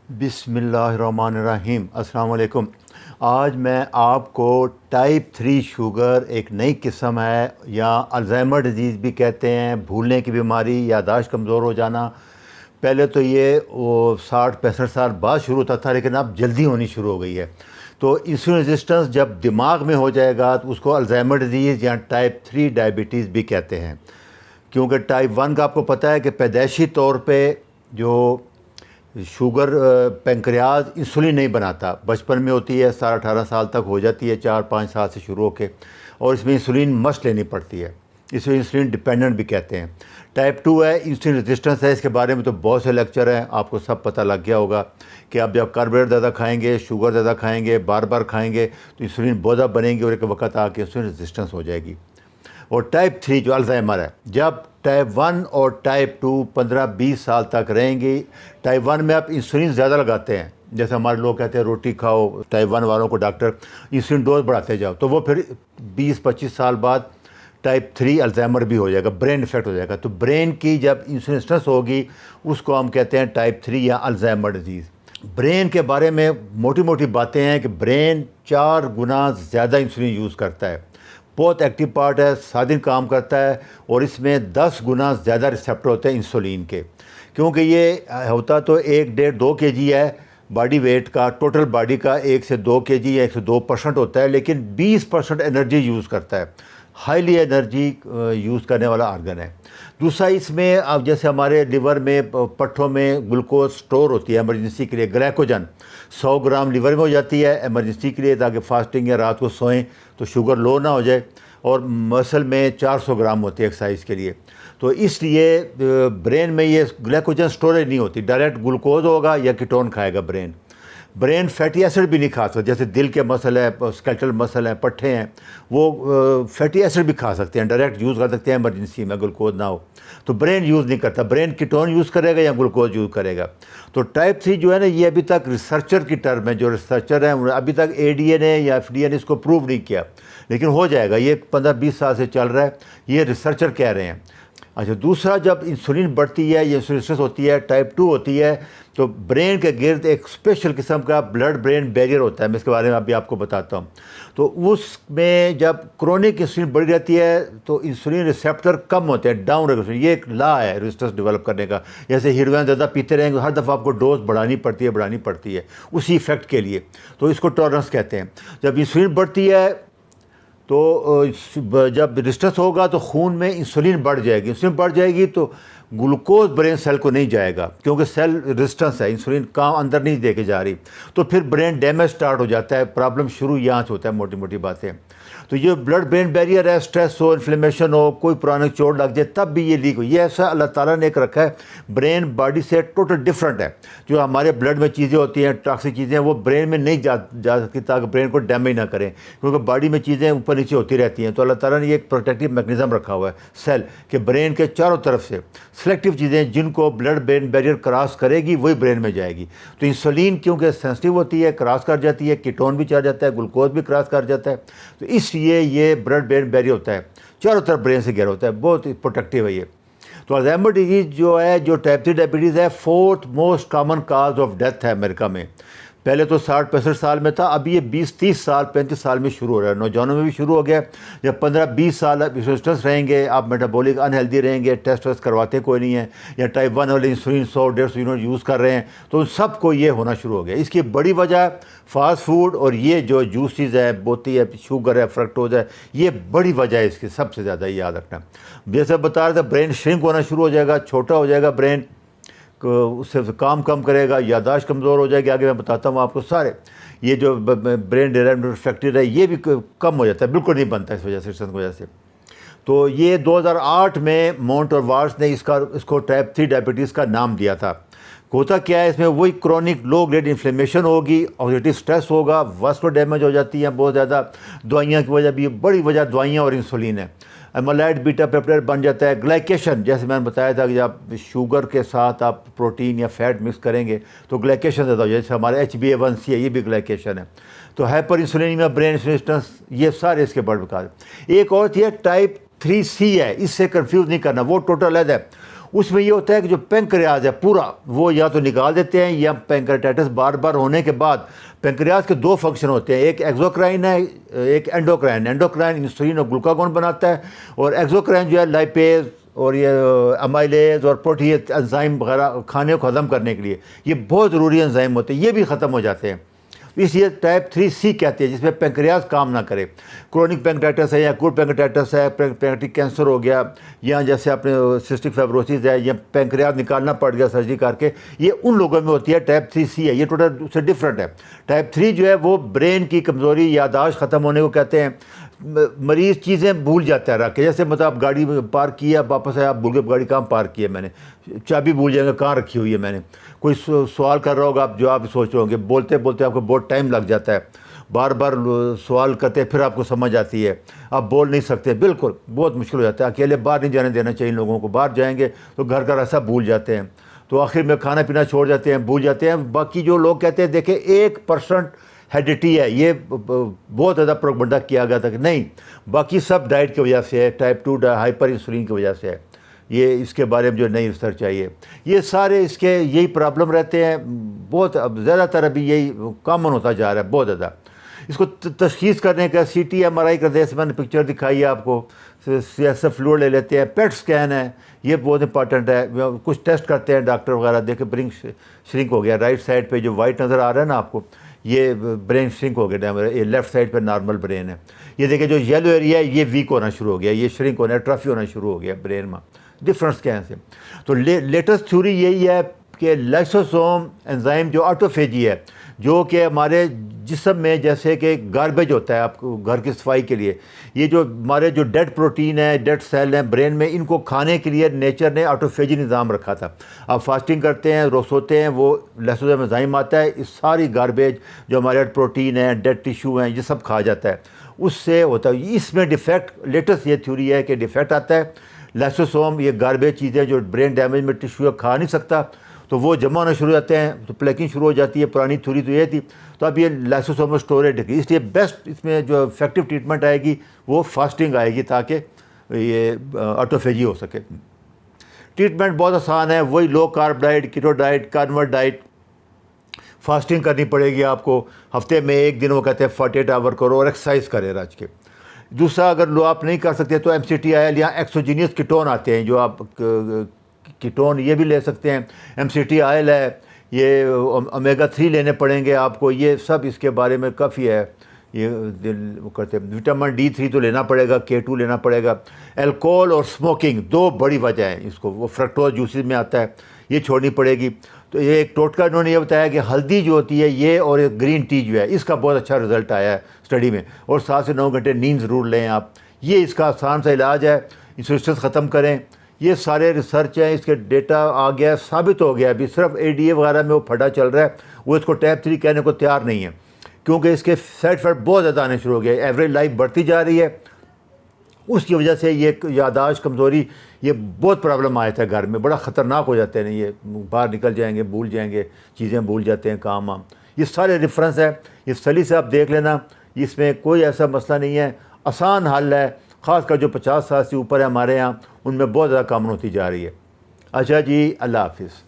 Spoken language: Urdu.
بسم اللہ الرحمن الرحیم۔ السلام علیکم۔ آج میں آپ کو ٹائپ 3 شوگر ایک نئی قسم ہے، یا الزائمر ڈیزیز بھی کہتے ہیں، بھولنے کی بیماری، یادداشت کمزور ہو جانا۔ پہلے تو یہ 60-65 سال بعد شروع ہوتا تھا، لیکن اب جلدی ہونی شروع ہو گئی ہے۔ تو انسولین ریزسٹنس جب دماغ میں ہو جائے گا تو اس کو الزائمر ڈیزیز یا ٹائپ 3 ڈائبٹیز بھی کہتے ہیں، کیونکہ ٹائپ 1 کا آپ کو پتہ ہے کہ پیدائشی طور پہ جو شوگر پینکریاز انسولین نہیں بناتا، بچپن میں ہوتی ہے، 17-18 سال تک ہو جاتی ہے، 4-5 سال سے شروع ہو کے، اور اس میں انسولین مسٹ لینی پڑتی ہے، اس میں انسولین ڈیپینڈنٹ بھی کہتے ہیں۔ ٹائپ 2 ہے، انسولین ریزسٹنس ہے، اس کے بارے میں تو بہت سے لیکچر ہیں، آپ کو سب پتہ لگ گیا ہوگا کہ اب جب کاربوہائیڈریٹ زیادہ کھائیں گے، شوگر زیادہ کھائیں گے، بار بار کھائیں گے تو انسولین بہت زیادہ بنیں گی، اور ایک وقت آ کے انسولین ریزسٹنس ہو جائے گی۔ اور ٹائپ 3 جو الزائمر ہے، جب ٹائپ 1 اور ٹائپ 2 15-20 سال تک رہیں گی، ٹائپ 1 میں آپ انسولین زیادہ لگاتے ہیں، جیسے ہمارے لوگ کہتے ہیں روٹی کھاؤ، ٹائپ 1 والوں کو ڈاکٹر انسولین ڈوز بڑھاتے جاؤ، تو وہ پھر 20-25 سال بعد ٹائپ 3 الزائمر بھی ہو جائے گا، برین افیکٹ ہو جائے گا۔ تو برین کی جب انسولین ریزسٹنس ہوگی، اس کو ہم کہتے ہیں ٹائپ 3 یا الزائمر ڈیزیز۔ برین کے بارے میں موٹی موٹی باتیں ہیں کہ برین 4 گنا زیادہ انسولین یوز کرتا ہے، بہت ایکٹیو پارٹ ہے، سارا دن کام کرتا ہے، اور اس میں 10 گنا زیادہ ریسیپٹر ہوتے ہیں انسولین کے، کیونکہ یہ ہوتا تو 1-1.5-2 kg ہے باڈی ویٹ کا، ٹوٹل باڈی کا 1 سے 2 kg یا 1 سے 2% ہوتا ہے، لیکن 20% انرجی یوز کرتا ہے، ہائیلی انرجی یوز کرنے والا آرگن ہے۔ دوسرا، اس میں اب جیسے ہمارے لیور میں پٹھوں میں گلوکوز سٹور ہوتی ہے ایمرجنسی کے لیے، گلائکوجن 100 گرام لیور میں ہو جاتی ہے ایمرجنسی کے لیے، تاکہ فاسٹنگ یا رات کو سوئیں تو شوگر لو نہ ہو جائے، اور مسل میں 400 گرام ہوتی ہے ایکسرسائز کے لیے۔ تو اس لیے برین میں یہ گلائکوجن سٹوریج نہیں ہوتی، ڈائریکٹ گلوکوز ہوگا یا کیٹون کھائے گا برین۔ برین فیٹی ایسڈ بھی نہیں کھا سکتا، جیسے دل کے مسل ہے، اسکیلٹل مسل ہیں، پٹھے ہیں، وہ فیٹی ایسڈ بھی کھا سکتے ہیں، ڈائریکٹ یوز کر سکتے ہیں ایمرجنسی میں، گلوکوز نہ ہو تو برین یوز نہیں کرتا، برین کیٹون یوز کرے گا یا گلوکوز یوز کرے گا۔ تو ٹائپ 3 جو ہے نا، یہ ابھی تک ریسرچر کی ٹرم ہے، جو ریسرچر ہیں انہوں نے ابھی تک ADA نے یا FDA نے اس کو پروو نہیں کیا، لیکن ہو جائے گا، یہ 15-20 سال سے چل رہا ہے، یہ ریسرچر کہہ رہے ہیں۔ اچھا، دوسرا، جب انسولین بڑھتی ہے یا انسولین ریزسٹنس ہوتی ہے، ٹائپ 2 ہوتی ہے، تو برین کے گرد ایک اسپیشل قسم کا بلڈ برین بیریئر ہوتا ہے، میں اس کے بارے میں ابھی آپ کو بتاتا ہوں۔ تو اس میں جب کرونک انسولین بڑھ جاتی ہے تو انسولین ریسیپٹر کم ہوتے ہیں، ڈاؤن ریگولیشن، یہ ایک لا ہے ریزسٹنس ڈیولپ کرنے کا، جیسے ہیروئن زیادہ پیتے رہیں گے ہر دفعہ آپ کو ڈوز بڑھانی پڑتی ہے اسی ایفیکٹ کے لیے، تو اس کو ٹالرنس کہتے ہیں۔ جب انسولین بڑھتی ہے تو جب ریزسٹنس ہوگا تو خون میں انسولین بڑھ جائے گی، انسولین بڑھ جائے گی تو گلوکوز برین سیل کو نہیں جائے گا، کیونکہ سیل ریزسٹنس ہے، انسولین کام اندر نہیں دے کے جا رہی، تو پھر برین ڈیمیج سٹارٹ ہو جاتا ہے، پرابلم شروع یہاں سے ہوتا ہے، موٹی موٹی باتیں۔ تو یہ بلڈ برین بیریئر ہے، سٹریس ہو، انفلیمیشن ہو، کوئی پرانے چوٹ لگ جائے تب بھی یہ لیک ہو، یہ ایسا اللہ تعالیٰ نے ایک رکھا ہے، برین باڈی سے ٹوٹل ڈفرینٹ ہے، جو ہمارے بلڈ میں چیزیں ہوتی ہیں، ٹاکسک چیزیں، وہ برین میں نہیں جا سکتی، تاکہ برین کو ڈیمیج نہ کریں، کیونکہ باڈی میں چیزیں اوپر نیچے ہوتی رہتی ہیں، تو اللہ تعالیٰ نے یہ ایک پروٹیکٹیو میکنزم رکھا ہوا ہے سیل کہ برین کے چاروں طرف سے سلیکٹیو چیزیں جن کو بلڈ برین بیریئر کراس کرے گی وہی برین میں جائے گی۔ تو انسولین کیونکہ سینسٹیو ہوتی ہے، کراس کر جاتی ہے، کیٹون بھی چڑھ جاتا ہے، گلوکوز بھی کراس کر جاتا ہے، تو اس لیے یہ بلڈ برین بیریئر ہوتا ہے، چاروں طرف برین سے گھیرا ہوتا ہے، بہت پروٹیکٹیو ہے یہ۔ تو الزائمر ڈیزیز جو ہے، جو ٹائپ 3 ڈائبٹیز ہے، 4th most common cause of death ہے امریکہ میں۔ پہلے تو 60-65 سال میں تھا، اب یہ 20-30 سال 35 سال میں شروع ہو رہا ہے، نوجوانوں میں بھی شروع ہو گیا۔ جب 15-20 سال ریزسٹنس رہیں گے، آپ میٹابولک انہیلدی رہیں گے، ٹیسٹ ویسٹ کرواتے کوئی نہیں ہے، یا ٹائپ 1 والے انسولین 100-150 یونٹ یوز کر رہے ہیں، تو ان سب کو یہ ہونا شروع ہو گیا۔ اس کی بڑی وجہ فاسٹ فوڈ اور یہ جو جوسز ہے، بوتی ہے، شوگر ہے، فرکٹوز ہے، یہ بڑی وجہ ہے اس کی، سب سے زیادہ یاد رکھنا۔ جیسے بتا رہا تھا، برین شرنک ہونا شروع ہو جائے گا، چھوٹا ہو جائے گا برین، اس سے کام کم کرے گا، یادداشت کمزور ہو جائے گی، آگے میں بتاتا ہوں آپ کو سارے، یہ جو برین ڈیرائیوڈ فیکٹر ہے یہ بھی کم ہو جاتا ہے، بالکل نہیں بنتا اس وجہ سے، کی وجہ سے۔ تو یہ 2008 میں مونٹ اور وارس نے اس کو ٹائپ 3 ڈائبٹیز کا نام دیا تھا۔ ہوتا کیا ہے اس میں، وہی کرونک لو گریڈ انفلیمیشن ہوگی، آکسیڈیٹیو سٹریس ہوگا، واسکولر ڈیمیج ہو جاتی ہے بہت زیادہ، دوائیاں کی وجہ بھی، بڑی وجہ دوائیاں اور انسولین ہے۔ ایمالائڈ بیٹا پیپٹائڈ بن جاتا ہے، گلائکیشن، جیسے میں نے بتایا تھا کہ جب شوگر کے ساتھ آپ پروٹین یا فیٹ مکس کریں گے تو گلائکیشن زیادہ ہو جائے، جیسے ہمارا HbA1c ہے، یہ بھی گلائکیشن ہے۔ تو ہائپر انسولینیمیا، برین ریزسٹنس، یہ سارے اس کے بڑھ بکار۔ ایک اور تھی ٹائپ 3C ہے، اس سے کنفیوز نہیں کرنا، وہ ٹوٹل علیحدہ ہے، اس میں یہ ہوتا ہے کہ جو پینکریاز ہے پورا وہ یا تو نکال دیتے ہیں، یا پینکریاٹائٹس بار بار ہونے کے بعد پینکریاز کے دو فنکشن ہوتے ہیں، ایک ایگزوکرائن ہے، ایک اینڈوکرائن۔ اینڈوکرائن انسولین اور گلوکاگون بناتا ہے، اور ایگزوکرائن جو ہے لائپیز اور یہ امائلیز اور پروٹیز انزائم وغیرہ کھانے کو ہضم کرنے کے لیے، یہ بہت ضروری انزائم ہوتے ہیں، یہ بھی ختم ہو جاتے ہیں۔ اس لیے ٹائپ 3C کہتے ہیں، جس میں پینکریاز کام نہ کرے۔ کرونک پینکریاٹائٹس ہے یا اکوٹ پینکریاٹائٹس ہے، پینکریاٹک کینسر ہو گیا، یا جیسے اپنے سسٹک فائبروسس ہے، یا پینکریاز نکالنا پڑ گیا سرجری کر کے، یہ ان لوگوں میں ہوتی ہے۔ ٹائپ 3C ہے، یہ ٹوٹل سے ڈفرینٹ ہے۔ ٹائپ 3 جو ہے وہ برین کی کمزوری، یادداشت ختم ہونے کو کہتے ہیں۔ مریض چیزیں بھول جاتا ہے رکھ کے، جیسے مطلب آپ گاڑی پارک کیا، واپس آیا، آپ بھول گئے گاڑی کہاں پارک کی ہے میں نے، چابی بھول جائیں گے کہاں رکھی ہوئی ہے میں نے۔ کوئی سوال کر رہا ہوگا، آپ جواب سوچ رہے ہوں گے، بولتے بولتے آپ کو بہت ٹائم لگ جاتا ہے، بار بار سوال کرتے پھر آپ کو سمجھ آتی ہے، آپ بول نہیں سکتے، بالکل بہت مشکل ہو جاتا ہے۔ اکیلے باہر نہیں جانے دینا چاہیے لوگوں کو، باہر جائیں گے تو گھر کا راستہ بھول جاتے ہیں، تو آخر میں کھانا پینا چھوڑ جاتے ہیں، بھول جاتے ہیں۔ باقی جو لوگ کہتے ہیں دیکھیں 1% ہیڈیٹی ہے، یہ بہت زیادہ پروپیگنڈا کیا گیا تھا کہ نہیں، باقی سب ڈائٹ کی وجہ سے ہے، ٹائپ 2 ہائپر انسولین کی وجہ سے ہے، یہ اس کے بارے میں جو نئی ریسرچ چاہیے، یہ سارے اس کے یہی پرابلم رہتے ہیں بہت، اب زیادہ تر ابھی یہی کامن ہوتا جا رہا ہے بہت زیادہ۔ اس کو تشخیص کرنے کا CT MRI کرتے ہیں، میں نے پکچر دکھائی ہے آپ کو، CSF فلوئڈ لے لیتے ہیں، پیٹ سکین ہے، یہ بہت امپارٹنٹ ہے، کچھ ٹیسٹ کرتے ہیں ڈاکٹر وغیرہ، دیکھیں برین شرنک ہو گیا، رائٹ سائڈ پہ جو وائٹ نظر آ رہا ہے نا آپ کو، یہ برین شرنک ہو گیا، یہ لیفٹ سائڈ پہ نارمل برین ہے۔ یہ دیکھیں جو یلو ایریا ہے یہ ویک ہونا شروع ہو گیا، یہ شرنک ہونا، ایٹرافی ہونا شروع ہو گیا برین میں، ڈفرینس کیا ہے سے۔ تو لیٹسٹ تھیوری یہی ہے کہ لائسوسوم انزائم جو آٹوفیجی ہے، جو کہ ہمارے جسم میں جیسے کہ گاربیج ہوتا ہے آپ کو گھر کی صفائی کے لیے، یہ جو ہمارے جو ڈیڈ پروٹین ہے، ڈیڈ سیل ہیں برین میں، ان کو کھانے کے لیے نیچر نے آٹوفیجی نظام رکھا تھا۔ آپ فاسٹنگ کرتے ہیں، روز سوتے ہیں، وہ لائسوسوم انزائم آتا ہے، اس ساری گاربیج جو ہمارے پروٹین ہیں، ڈیڈ ٹیشو ہیں، یہ سب کھا جاتا ہے، اس سے ہوتا ہے۔ اس میں ڈیفیکٹ، لیٹسٹ یہ تھیوری ہے کہ ڈیفیکٹ آتا ہے، لائسوسوم یہ گاربیج چیزیں جو برین ڈیمیج میں ٹیشو کھا نہیں سکتا، تو وہ جمع ہونا شروع ہو جاتے ہیں، تو پلیکنگ شروع ہو جاتی ہے۔ پرانی تھیوری تو یہ تھی، تو اب یہ لائسوسوم اسٹوریج ہے، اس لیے بیسٹ اس میں جو افیکٹو ٹریٹمنٹ آئے گی وہ فاسٹنگ آئے گی، تاکہ یہ آٹوفیجی ہو سکے۔ ٹریٹمنٹ بہت آسان ہے، وہی low carb diet, keto diet, carnivore diet, fasting کرنی پڑے گی آپ کو، ہفتے میں 1 دن وہ کہتے ہیں 48 آور کرو، اور ایکسرسائز کرے رج کے۔ دوسرا اگر لو آپ نہیں کر سکتے تو MCT آئل یا ایکسوجینیس کیٹون آتے ہیں، جو آپ کیٹون یہ بھی لے سکتے ہیں، MCT آئل ہے، یہ اومیگا 3 لینے پڑیں گے آپ کو، یہ سب اس کے بارے میں کافی ہے، یہ وہ کرتے ہیں۔ وٹامن D3 تو لینا پڑے گا، K2 لینا پڑے گا۔ الکوہول اور اسموکنگ 2 بڑی وجہ ہیں اس کو، وہ فرکٹوز جوسز میں آتا ہے، یہ چھوڑنی پڑے گی۔ تو یہ ایک ٹوٹکا انہوں نے یہ بتایا کہ ہلدی جو ہوتی ہے یہ، اور ایک گرین ٹی جو ہے، اس کا بہت اچھا رزلٹ آیا ہے اسٹڈی میں، اور 7 سے 9 گھنٹے نیند ضرور لیں آپ، یہ اس کا آسان سا علاج ہے، انسولین ختم کریں۔ یہ سارے ریسرچ ہیں، اس کے ڈیٹا آ گیا، ثابت ہو گیا، ابھی صرف ADA وغیرہ میں وہ پھڈا چل رہا ہے، وہ اس کو ٹائپ 3 کہنے کو تیار نہیں ہے، کیونکہ اس کے سائڈ افیکٹ بہت زیادہ آنے شروع ہو گئے، ایوریج لائف بڑھتی جا رہی ہے، اس کی وجہ سے یہ یادداشت کمزوری، یہ بہت پرابلم آیا تھا گھر میں، بڑا خطرناک ہو جاتے ہیں، یہ باہر نکل جائیں گے، بھول جائیں گے، چیزیں بھول جاتے ہیں، کام وام، یہ سارے ریفرنس ہے، یہ سلی سے آپ دیکھ لینا، اس میں کوئی ایسا مسئلہ نہیں ہے، آسان حل ہے، خاص کر جو 50 سال سے اوپر ہے ہمارے ہاں، ان میں بہت زیادہ کامن ہوتی جا رہی ہے۔ اچھا جی، اللہ حافظ۔